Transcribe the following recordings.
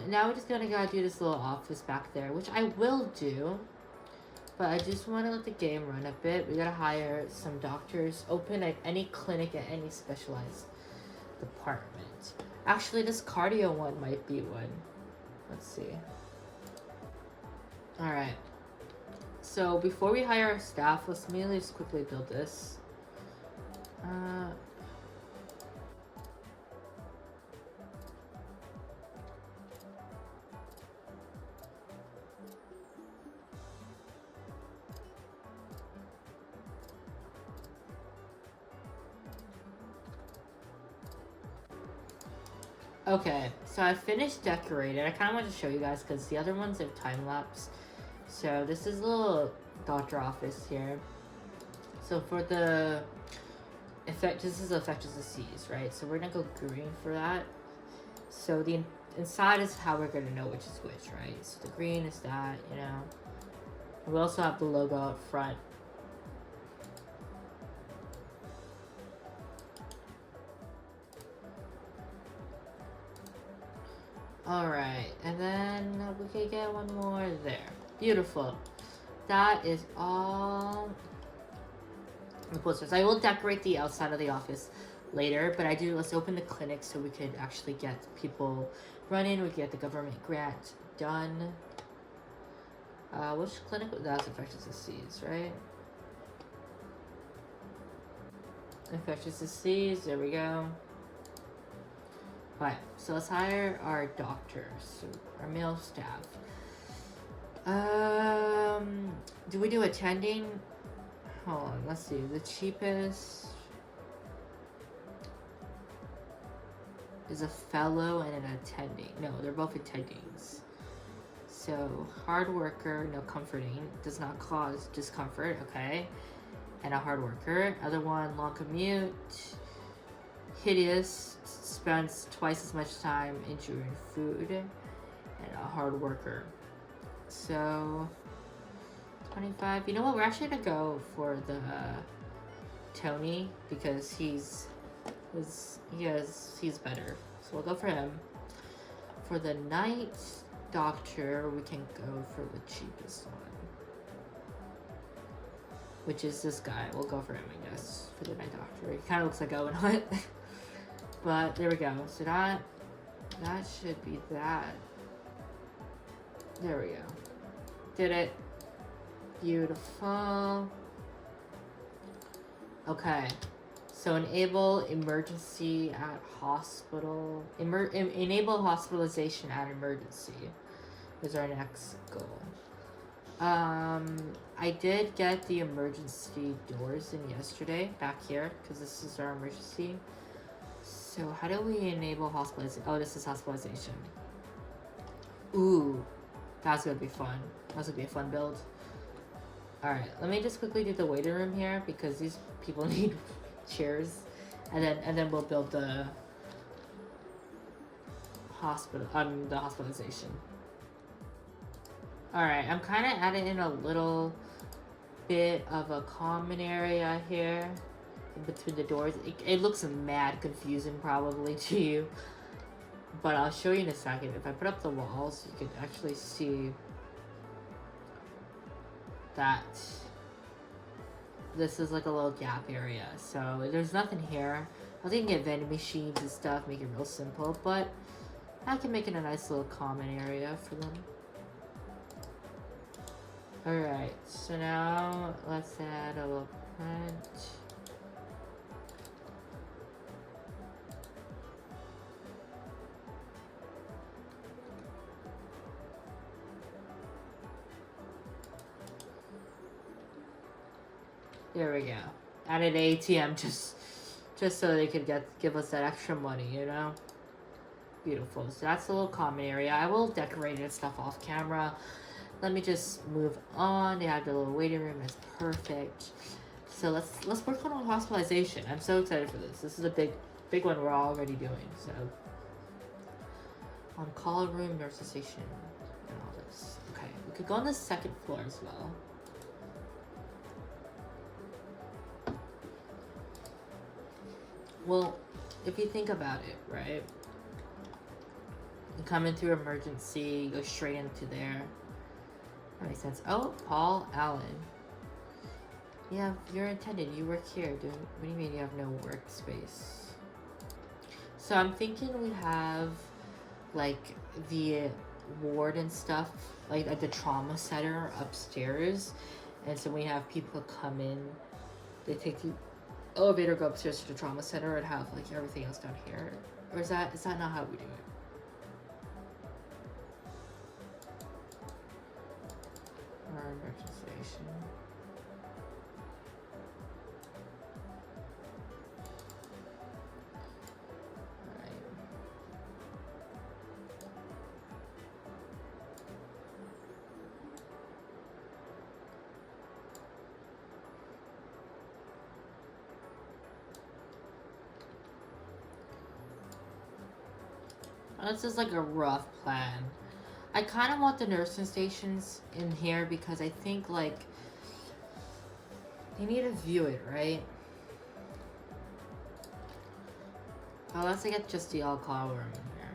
Now we're just gonna go do this little office back there, which I will do. But I just want to let the game run a bit. We gotta hire some doctors, open at any clinic at any specialized department. Actually, this cardio one might be one. Let's see. Alright. So before we hire our staff, let's immediately just quickly build this. Okay, so I finished decorating. I kind of want to show you guys because the other ones have time lapse. So this is a little doctor office here. So for the effect, this is infectious disease, right? So we're gonna go green for that. So the inside is how we're gonna know which is which, right? So the green is that, you know. We also have the logo up front. Alright, and then we can get one more there. Beautiful. That is all the posters. I will decorate the outside of the office later, but let's open the clinic so we could actually get people running. We can get the government grant done. Which clinic? That's infectious disease, right? Infectious disease, there we go. Alright, so let's hire our doctors, so our male staff. Do we do attending? Hold on, let's see. The cheapest is a fellow and an attending. No, they're both attendings. So, hard worker, no comforting, does not cause discomfort, okay. And a hard worker. Other one, long commute. Hideous, spends twice as much time enjoying food, and a hard worker. So 25. You know what? We're actually gonna go for the Tony because he's better. So we'll go for him. For the night doctor, we can go for the cheapest one, which is this guy. We'll go for him, I guess, for the night doctor. He kind of looks like Owen Hunt. But there we go. So that should be that. There we go. Did it. Beautiful. Okay. So enable emergency at hospital. Enable hospitalization at emergency is our next goal. I did get the emergency doors in yesterday back here because this is our emergency. So how do we enable hospitalization? Oh, this is hospitalization. Ooh, that's gonna be fun. That's gonna be a fun build. Alright, let me just quickly do the waiting room here because these people need chairs. And then we'll build the the hospitalization. Alright, I'm kinda adding in a little bit of a common area here in between the doors. It looks mad confusing probably to you, but I'll show you in a second. If I put up the walls, you can actually see that this is like a little gap area. So there's nothing here. I think you can get vending machines and stuff, make it real simple, but I can make it a nice little common area for them. Alright, so now let's add a little print. There we go. Added ATM just so they could give us that extra money, you know? Beautiful. So that's a little common area. I will decorate and stuff off camera. Let me just move on. They have the little waiting room. That's perfect. So let's work on hospitalization. I'm so excited for this. This is a big one we're already doing. So on call room, nurse station, and all this. Okay, we could go on the second floor as well. Well, if you think about it, right? You come in through emergency, go straight into there. That makes sense. Oh, Paul Allen. Yeah, you're intended. You work here. What do you mean you have no workspace? So I'm thinking we have like the ward and stuff, like at the trauma center upstairs. And so we have people come in, they take the elevator, go upstairs to the trauma center, and have like everything else down here. Or is that not how we do it? Or emergency station. This is like a rough plan. I kind of want the nursing stations in here because I think like they need to view it, right? Unless I get just the alcohol room in here.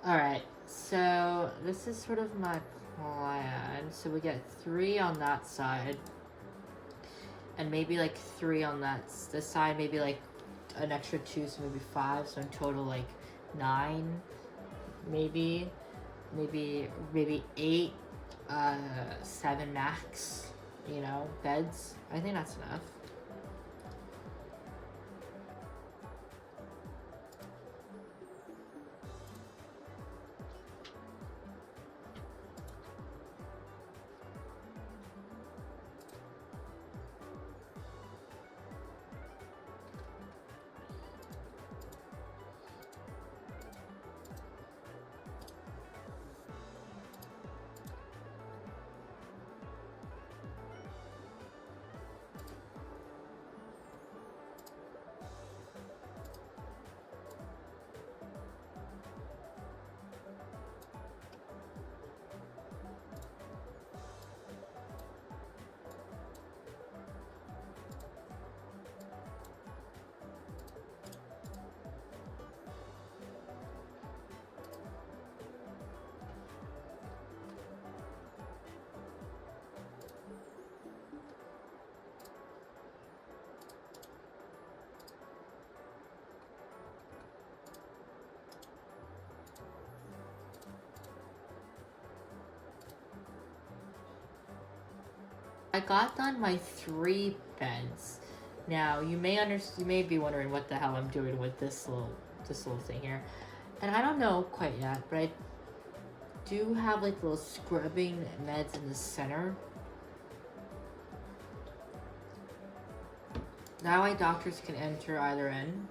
Alright, so this is sort of my plan. So we get 3 on that side. And maybe like 3 on this side, maybe like an extra 2, so maybe 5. So in total like 9, maybe 8, 7 max, you know, beds. I think that's enough. I got done my 3 beds. Now you may be wondering what the hell I'm doing with this little thing here, and I don't know quite yet, but I do have like little scrubbing meds in the center. That way doctors can enter either end.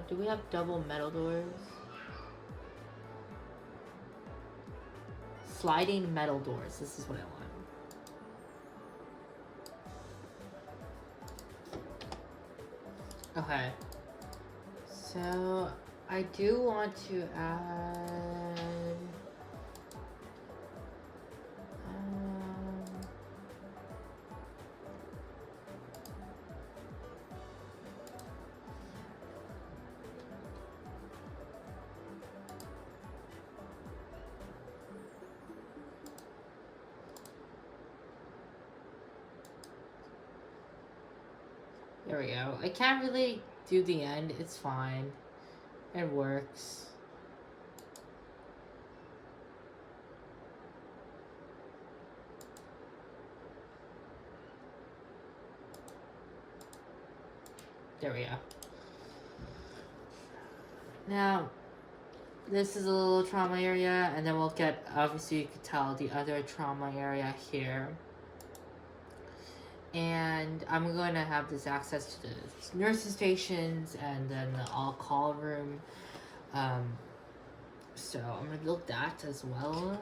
Do we have double metal doors? Sliding metal doors. This is what I want. Okay. So I do want to add There we go. I can't really do the end. It's fine. It works. There we go. Now, this is a little trauma area, and then we'll get, obviously you could tell, the other trauma area here. And I'm going to have this access to the nurses stations and then the all-call room. So I'm going to build that as well.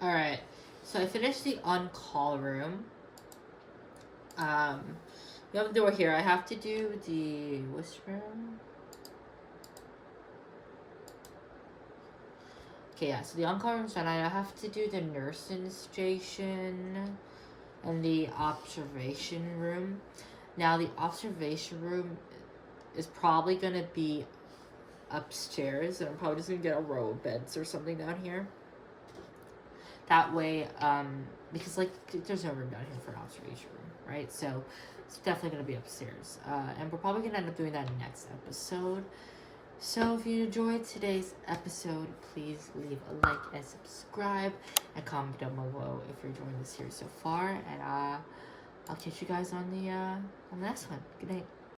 Alright, so I finished the on-call room. We have the door here. I have to do the whisper. Okay, yeah, so the on-call room's done. I have to do the nursing station and the observation room. Now, the observation room is probably going to be upstairs, and I'm probably just going to get a row of beds or something down here. That way, because, like, there's no room down here for an observation room, right? So, it's definitely going to be upstairs. And we're probably going to end up doing that next episode. So, if you enjoyed today's episode, please leave a like and subscribe. And comment down below if you're enjoying the series so far. And, I'll catch you guys on the next one. Good night.